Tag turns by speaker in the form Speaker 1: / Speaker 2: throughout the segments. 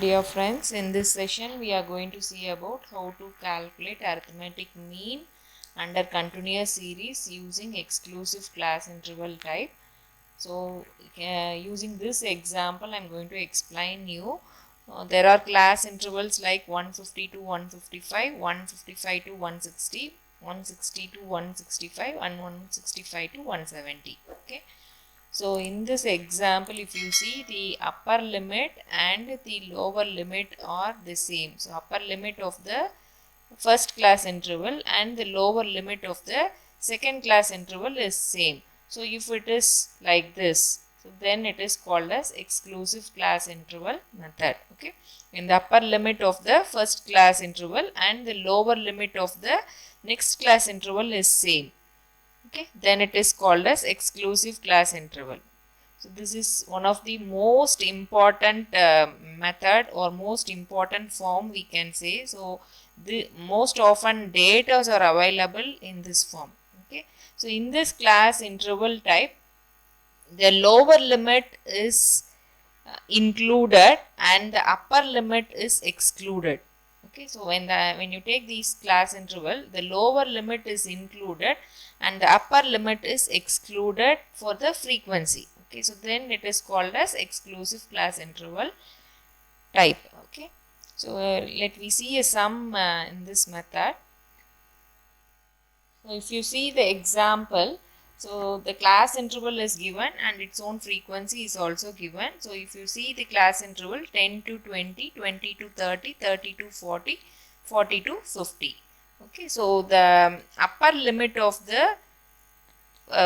Speaker 1: Dear friends, in this session we are going to see about how to calculate arithmetic mean under continuous series using exclusive class interval type. So, using this example I am going to explain you. There are class intervals like 150 to 155, 155 to 160, 160 to 165 and 165 to 170. Okay. So in this example, if you see, the upper limit and the lower limit are the same. So upper limit of the first class interval and the lower limit of the second class interval is same. So if it is like this, so then it is called as exclusive class interval method. Okay. In the upper limit of the first class interval and the lower limit of the next class interval is same. Okay, then it is called as exclusive class interval. So this is one of the most important method or most important form we can say. So the most often data are available in this form. Okay, so in this class interval type, the lower limit is included and the upper limit is excluded. Okay, so when you take these class interval, the lower limit is included and the upper limit is excluded for the frequency. Okay, so then it is called as exclusive class interval type. Okay, so let me see a sum in this method. So if you see the example, so the class interval is given and its own frequency is also given. So if you see the class interval 10 to 20, 20 to 30, 30 to 40, 40 to 50. Okay, so the upper limit of the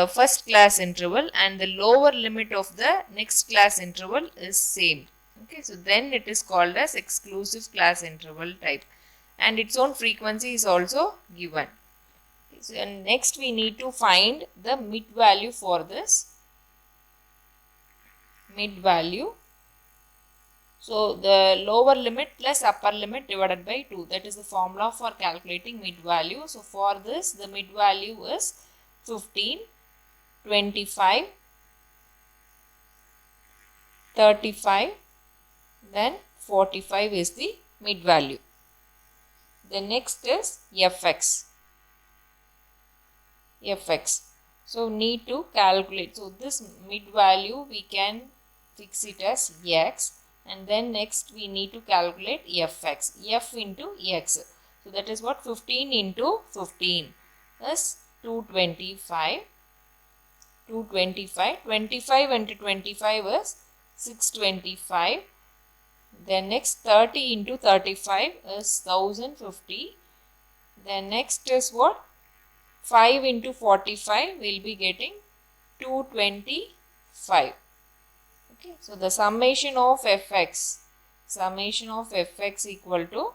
Speaker 1: first class interval and the lower limit of the next class interval is same. Okay, so then it is called as exclusive class interval type and its own frequency is also given. So, and next we need to find the mid value for this mid value. So the lower limit plus upper limit divided by 2, that is the formula for calculating mid value. So for this the mid value is 15, 25, 35, then 45 is the mid value. The next is fx. So need to calculate. So this mid value we can fix it as x and then next we need to calculate fx. F into x. So that is what 15 into 15 is 225. 225. 25 into 25 is 625. Then next 30 into 35 is 1050. Then next is what? 5 into 45 will be getting 225. Okay, so the summation of fx equal to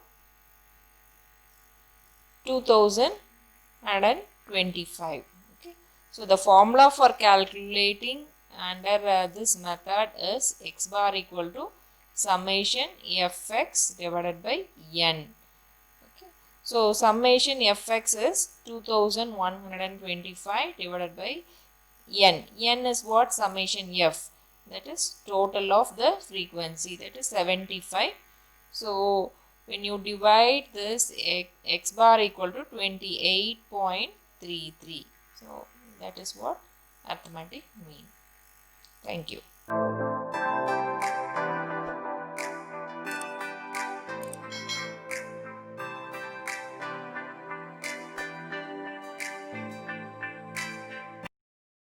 Speaker 1: 2025. Okay, so the formula for calculating under this method is x bar equal to summation fx divided by n. So summation fx is 2125 divided by n. N is what? Summation f. That is total of the frequency, that is 75. So when you divide this, x bar equal to 28.33. So that is what arithmetic mean. Thank you.